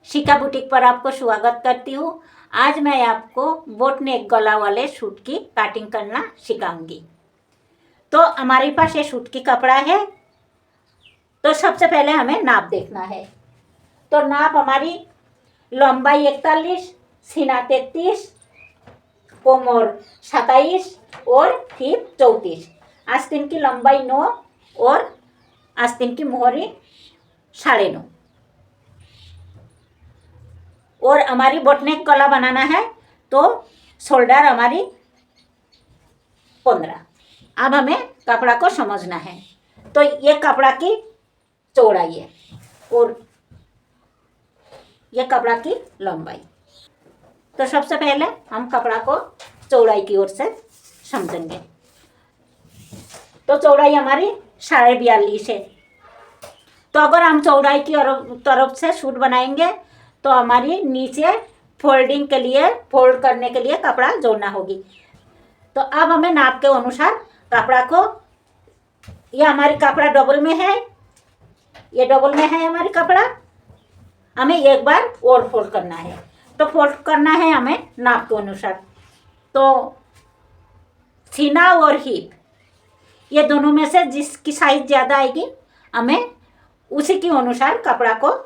शिखा boutique पर आपको स्वागत करती हूँ। आज मैं आपको बोट नेक गला वाले सूट की काटिंग करना सिखाऊंगी। तो हमारे पास ये सूट की कपड़ा है। तो सबसे पहले हमें नाप देखना है। तो नाप हमारी लंबाई 41, सीना 33, कोमर 27 और हिप 34, आस्तीन की लंबाई 9 और आस्तीन की मोहरी 9.5। और हमारी बोटनेक गला बनाना है तो शोल्डर हमारी 15। अब हमें कपड़ा को समझना है। तो ये कपड़ा की चौड़ाई है और ये कपड़ा की लंबाई। तो सबसे पहले हम कपड़ा को चौड़ाई की ओर से समझेंगे। तो चौड़ाई हमारी 42.5 है। तो अगर हम चौड़ाई की तरफ से सूट बनाएंगे तो हमारी नीचे फोल्डिंग के लिए, फोल्ड करने के लिए कपड़ा जोड़ना होगी। तो अब हमें नाप के अनुसार कपड़ा को, ये हमारी कपड़ा डबल में है, ये डबल में है हमारी कपड़ा, हमें एक बार और फोल्ड करना है। तो फोल्ड करना है हमें नाप के अनुसार। तो सीना और हिप ये दोनों में से जिसकी साइज ज़्यादा आएगी हमें उसी के अनुसार कपड़ा को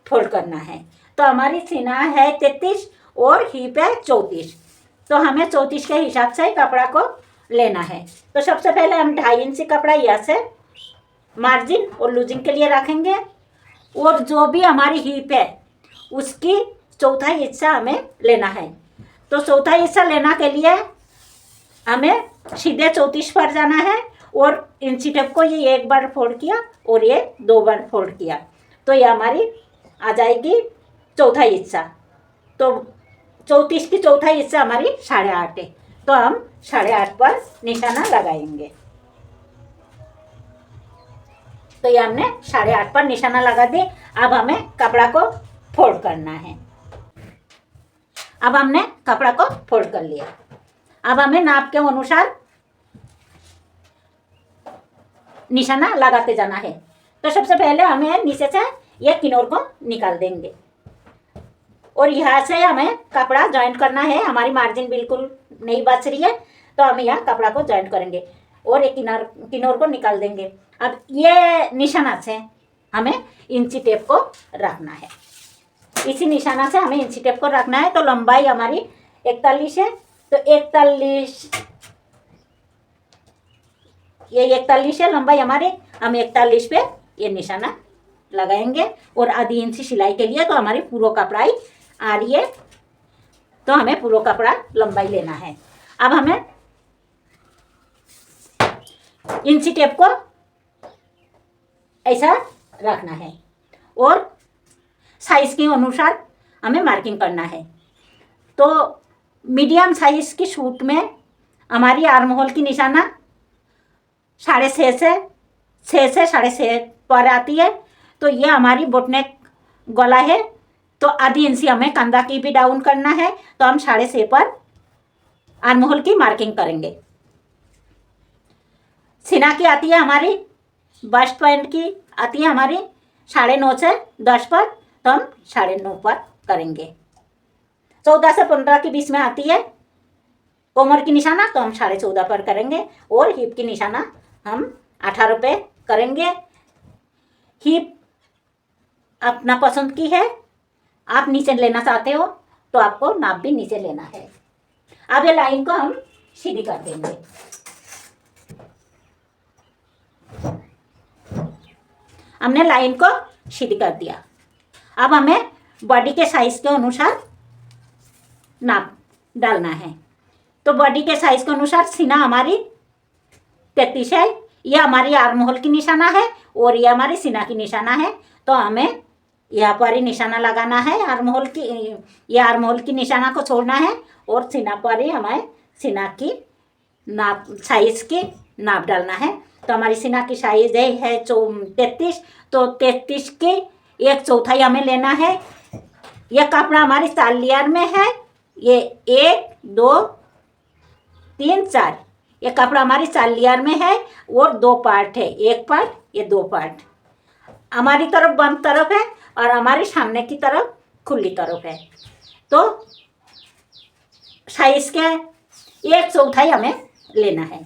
फोल्ड करना है। तो हमारी सीना है 33 और हिप है 34। तो हमें 34 के हिसाब से कपड़ा को लेना है। तो सबसे पहले हम 2.5 इंच कपड़ा यहाँ से मार्जिन और लूजिंग के लिए रखेंगे। और जो भी हमारी हिप है उसकी चौथा हिस्सा हमें लेना है। तो चौथा हिस्सा लेना के लिए हमें सीधे 34 पर जाना है और इंची टेप को ये एक बार फोल्ड किया और ये 2 बार फोल्ड किया। तो ये हमारी आ जाएगी चौथा हिस्सा। तो 34 की चौथा हिस्सा हमारी 8.5 है। तो हम 8.5 पर निशाना लगाएंगे। तो ये हमने 8.5 पर निशाना लगा दी। अब हमें कपड़ा को फोल्ड करना है। अब हमने कपड़ा को फोल्ड कर लिया। अब हमें नाप के अनुसार निशाना लगाते जाना है। तो सबसे पहले हमें नीचे से ये किनार को निकाल देंगे और यहाँ से हमें कपड़ा जॉइंट करना है। हमारी मार्जिन बिल्कुल नहीं बच रही है तो हम यहाँ कपड़ा को जॉइंट करेंगे और एक किनार को निकाल देंगे। अब ये निशाना से हमें इंची टेप को रखना है। इसी निशाना से हमें इंची टेप को रखना है। तो लंबाई हमारी 41 है। तो 41, ये 41 है लंबाई हमारी। हम 41 पे ये निशाना लगाएंगे और आधी इंची सिलाई के लिए। तो हमारी पूरा कपड़ा ही आ रही है। तो हमें पूरा कपड़ा लंबाई लेना है। अब हमें इंची टेप को ऐसा रखना है और साइज के अनुसार हमें मार्किंग करना है। तो मीडियम साइज की सूट में हमारी आर्म होल की निशाना 6.5 से 6.5 पर आती है। तो ये हमारी बोटनेक गला है। तो आधी इंची हमें कंधा की भी डाउन करना है। तो हम 6.5 पर आर्म होल की मार्किंग करेंगे। सीना की आती है हमारी, बस्ट पॉइंट की आती है हमारी 9.5 से 10 पर। तो हम 9.5 पर करेंगे। 14 से 15 के बीच में आती है कोमर की निशाना। तो हम 14.5 पर करेंगे और हिप की निशाना हम 18 पे करेंगे। हिप अपना पसंद की है। आप नीचे लेना चाहते हो तो आपको नाप भी नीचे लेना है। अब ये लाइन को हम सीधी कर देंगे। हमने लाइन को सीधी कर दिया। अब हमें बॉडी के साइज के अनुसार नाप डालना है। तो बॉडी के साइज के अनुसार सीना हमारी 33 है। यह हमारी आर्म होल की निशाना है और यह हमारी सीना की निशाना है। तो हमें यहाँ पर ही निशाना लगाना है आर्म होल की। ये आर्म होल की निशाना को छोड़ना है और सीना पर ही हमें सीना की नाप, साइज की नाप डालना है। तो हमारी सीना की साइज है 33। तो 33 की 1/4 हमें लेना है। यह कपड़ा हमारी 4 लेयर में है। ये 1 2 3 4, ये कपड़ा हमारी 4 लेयर में है और 2 पार्ट है। एक पार्ट, ये 2 पार्ट। हमारी तरफ बंद तरफ है और हमारी सामने की तरफ खुली तरफ है। तो साइज के 1/4 हमें लेना है।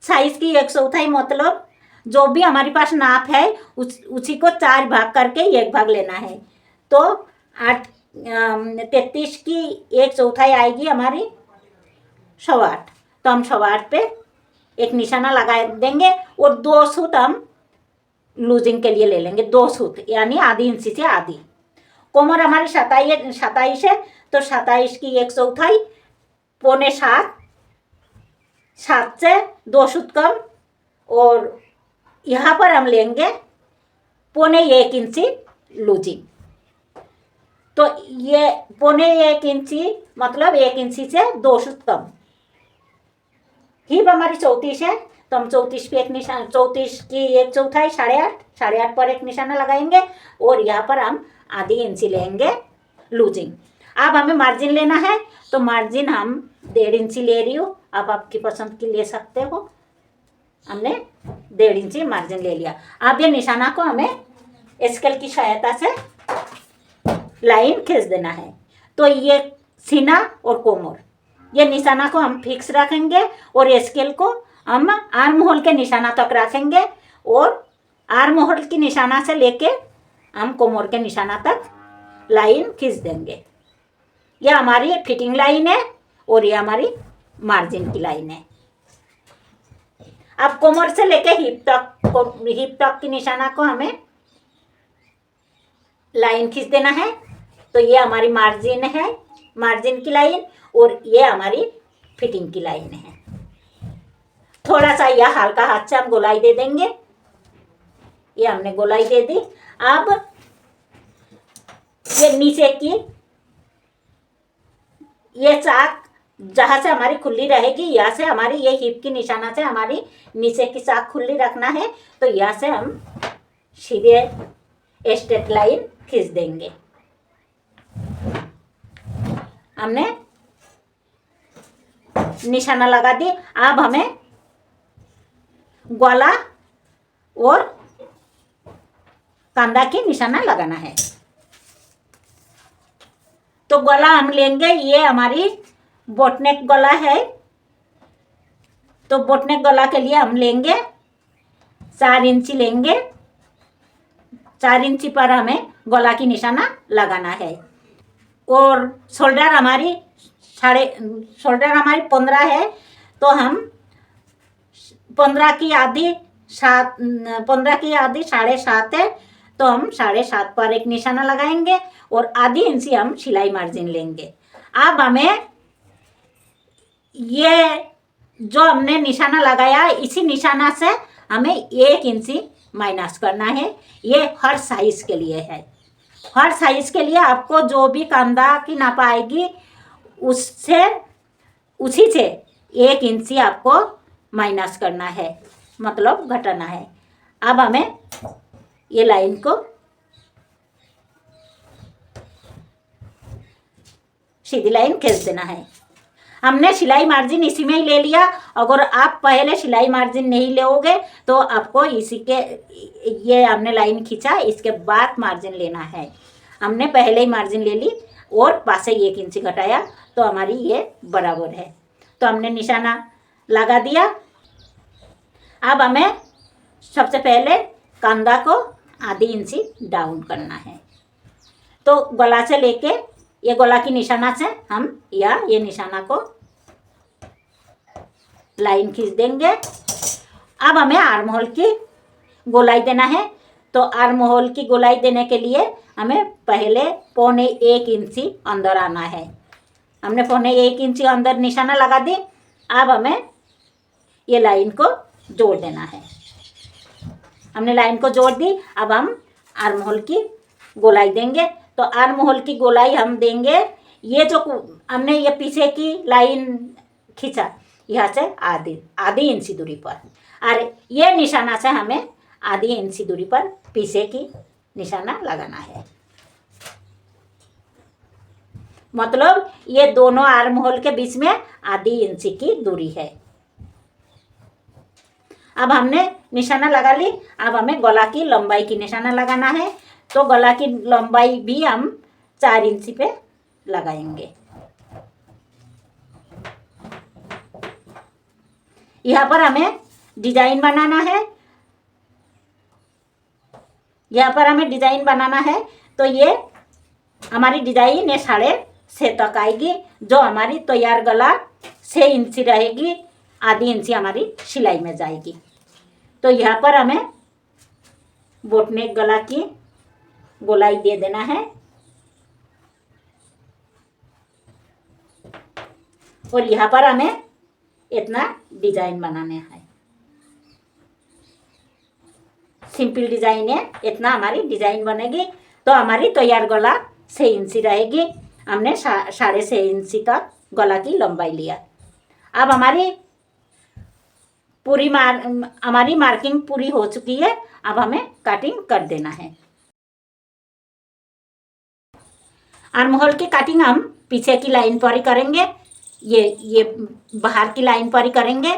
साइज की 1/4 मतलब जो भी हमारे पास नाप है उसी को 4 भाग करके 1 भाग लेना है। तो 33 की 1/4 आएगी हमारी 8.25। तो हम 8.25 पे एक निशाना लगा देंगे और 2 सूत हम लूजिंग के लिए ले लेंगे। 2 सूत यानी आधी इंची से आधी। कोमर हमारी 27 है, तो 27 की 1/4 6.25, 7 से 2 सूत कम, और यहाँ पर हम लेंगे 1.25 इंची लूजिंग। तो ये 1.25 इंची मतलब 1 इंची से 2 सूत कम। हिप हमारी 34 है, तो हम 34 पे एक निशाना, 34 की 1/4 8.5, 8.5 पर एक निशाना लगाएंगे और यहाँ पर हम आधी इंची लेंगे लूजिंग। अब हमें मार्जिन लेना है, तो मार्जिन हम 1.5 इंची ले रही हूँ, आप आपकी पसंद की ले सकते हो। हमने 1.5 इंची मार्जिन ले लिया। अब ये निशाना को हमें स्केल की सहायता से लाइन खींच देना है। तो ये सीना और कोमर, ये निशाना को हम फिक्स रखेंगे और स्केल को हम आर्म होल के निशाना तक रखेंगे और आर्म होल की निशाना से लेके हम कोमर के निशाना तक लाइन खींच देंगे। यह हमारी फिटिंग लाइन है और ये हमारी मार्जिन की लाइन है। अब कोमर से लेके हिप तक की निशाना को हमें लाइन खींच देना है। तो ये हमारी मार्जिन है, मार्जिन की लाइन, और ये हमारी फिटिंग की लाइन है। थोड़ा सा यह हल्का हाथ से हम गोलाई दे देंगे। ये हमने गोलाई दे दी। अब ये नीचे की ये चाक जहाँ से हमारी खुली रहेगी, यहाँ से हमारी ये हिप की निशाना से हमारी नीचे की चाक खुली रखना है। तो यहाँ से हम सीधे स्ट्रेट लाइन खींच देंगे। हमने निशाना लगा दी। अब हमें गला और कंधा की निशाना लगाना है। तो गला हम लेंगे, ये हमारी बोटनेक गला है। तो बोटनेक गला के लिए हम लेंगे 4 इंची लेंगे। 4 इंची पर हमें गला की निशाना लगाना है। और शोल्डर हमारी 15 है, तो हम 15 की आधी 7.5 है, तो हम 7.5 पर एक निशाना लगाएंगे और आधी इंची हम सिलाई मार्जिन लेंगे। अब हमें ये जो हमने निशाना लगाया, इसी निशाना से हमें 1 इंची माइनस करना है। ये हर साइज के लिए है। हर साइज के लिए आपको जो भी कंधा की नाप आएगी उसी से 1 इंची आपको माइनस करना है, मतलब घटाना है। अब हमें ये लाइन को सीधी लाइन खींच देना है। हमने सिलाई मार्जिन इसी में ही ले लिया। अगर आप पहले सिलाई मार्जिन नहीं लोगे तो आपको इसी के, ये हमने लाइन खींचा, इसके बाद मार्जिन लेना है। हमने पहले ही मार्जिन ले ली और पास से 1 इंची घटाया, तो हमारी ये बराबर है। तो हमने निशाना लगा दिया। अब हमें सबसे पहले कंधा को आधी इंची डाउन करना है। तो गला से लेके ये गला की निशाना से हम ये निशाना को लाइन खींच देंगे। अब हमें आर्म होल की गोलाई देना है। तो आर्म होल की गोलाई देने के लिए हमें पहले 1.25 इंची अंदर आना है। हमने 1.25 इंची अंदर निशाना लगा दी। अब हमें ये लाइन को जोड़ देना है। हमने लाइन को जोड़ दी। अब हम आर्म होल की गोलाई देंगे। तो आर्म होल की गोलाई हम देंगे, ये जो हमने ये पीछे की लाइन खींचा, यहाँ से आधी इंची दूरी पर, और ये निशाना से हमें आधी इंची दूरी पर पीछे की निशाना लगाना है। मतलब ये दोनों आर्म होल के बीच में आधी इंची की दूरी है। अब हमने निशाना लगा ली। अब हमें गला की लंबाई की निशाना लगाना है। तो गला की लंबाई भी हम 4 इंची पे लगाएंगे। यहाँ पर हमें डिजाइन बनाना है, यहाँ पर हमें डिजाइन बनाना है। तो ये हमारी डिजाइन ये 6.5 तक आएगी, जो हमारी तैयार गला 6 इंची रहेगी, आधी इंची हमारी सिलाई में जाएगी। तो यहाँ पर हमें बोटनेक गला की गोलाई दे देना है और यहाँ पर हमें इतना डिजाइन बनाना है। सिंपल डिजाइन है, इतना हमारी डिजाइन बनेगी। तो हमारी तैयार गला 6 इंची रहेगी। हमने 6.5 इंची तक गला की लंबाई लिया। अब हमारी मार्किंग पूरी हो चुकी है। अब हमें कटिंग कर देना है। आर्म होल की कटिंग हम पीछे की लाइन पर ही करेंगे, ये बाहर की लाइन पर ही करेंगे।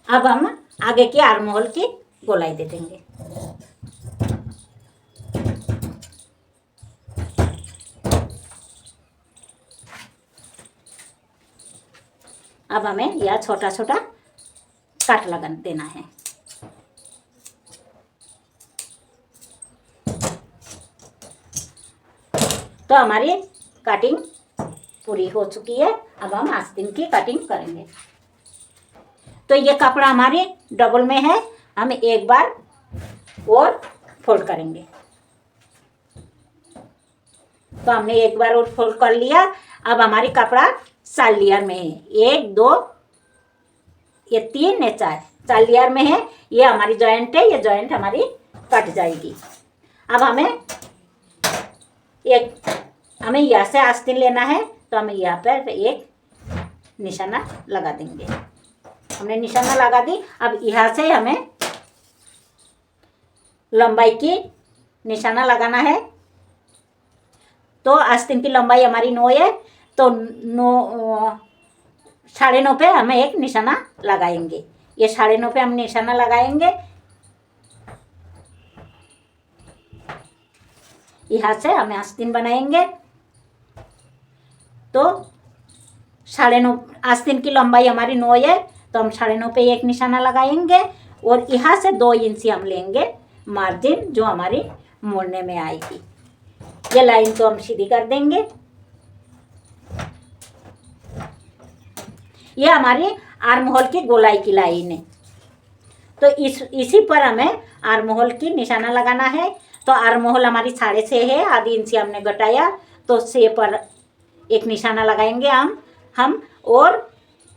अब हम आगे की आर्म होल की गोलाई दे देंगे। अब हमें यह छोटा छोटा काट लगा देना है। तो हमारी कटिंग पूरी हो चुकी है। अब हम आस्तीन की कटिंग करेंगे। तो ये कपड़ा हमारी डबल में है, हम एक बार और फोल्ड करेंगे। तो हमने एक बार और फोल्ड कर लिया। अब हमारी कपड़ा 4 लेयर में है, 1 2 ये 3 ये 4 लेयर में है। ये हमारी जॉइंट है, ये जॉइंट हमारी कट जाएगी। अब हमें यहाँ से आस्तीन लेना है। तो हमें यहाँ पर एक निशाना लगा देंगे। हमने निशाना लगा दी। अब यहाँ से हमें लंबाई की निशाना लगाना है। तो आस्तीन की लंबाई हमारी 9 है, तो 9.5 पे हमें एक निशाना लगाएंगे। ये 9.5 पे हम निशाना लगाएंगे। यहाँ से हमें आस्तीन बनाएंगे। तो 9.5 आस्तीन की लंबाई हमारी 9 है, तो हम 9.5 पे एक निशाना लगाएंगे और यहाँ से 2 इंची हम लेंगे मार्जिन, जो हमारी मोड़ने में आएगी। ये लाइन तो हम सीधी कर देंगे। ये हमारी आर्म होल की गोलाई की लाइन है। तो इसी पर हमें आर्म होल की निशाना लगाना है। तो आर्म होल हमारी 6.5 है, आधी इंची हमने घटाया, तो 6 पर एक निशाना लगाएंगे हम और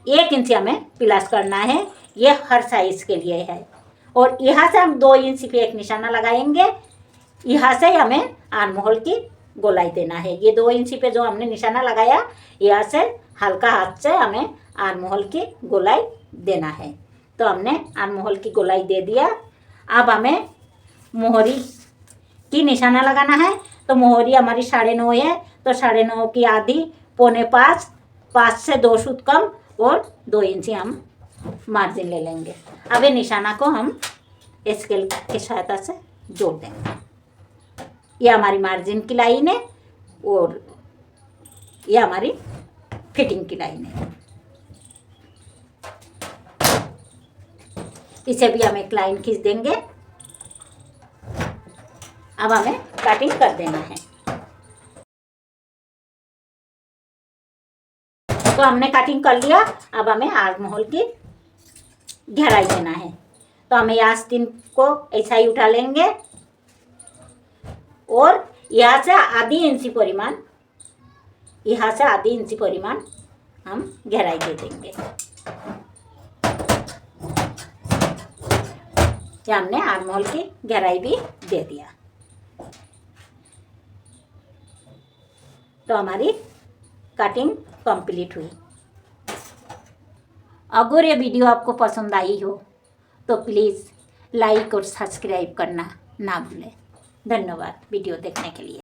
1 इंची हमें प्लस करना है। ये हर साइज के लिए है। और यहाँ से हम 2 इंची पे एक निशाना लगाएंगे। यहाँ से हमें आर्म होल की गोलाई देना है। ये 2 इंची पे जो हमने निशाना लगाया, यहाँ से हल्का हाथ से हमें आर्म होल की गोलाई देना है। तो हमने आर्म होल की गोलाई दे दिया। अब हमें मोहरी की निशाना लगाना है। तो मोहरी हमारी 9.5 है, तो 9.5 की आधी 4.25, 5 से 2 सूत कम और 2 इंची हम मार्जिन ले लेंगे। अब ये निशाना को हम स्केल की सहायता से जोड़ देंगे। ये हमारी मार्जिन की लाइन है और ये हमारी फिटिंग की लाइन है। इसे भी हम एक लाइन खींच देंगे। अब हमें कटिंग कर देना है। तो हमने कटिंग कर लिया। अब हमें आर्म होल की गहराई देना है। तो हमें आस्तीन को ऐसा ही उठा लेंगे और यहाँ से आधी इंची परिमाण, यहाँ से आधी इंची परिमाण हम गहराई दे देंगे। हमने आर्म होल की गहराई भी दे दिया। तो हमारी कटिंग कंप्लीट हुई। अगर ये वीडियो आपको पसंद आई हो तो प्लीज़ लाइक और सब्सक्राइब करना ना भूलें। धन्यवाद वीडियो देखने के लिए।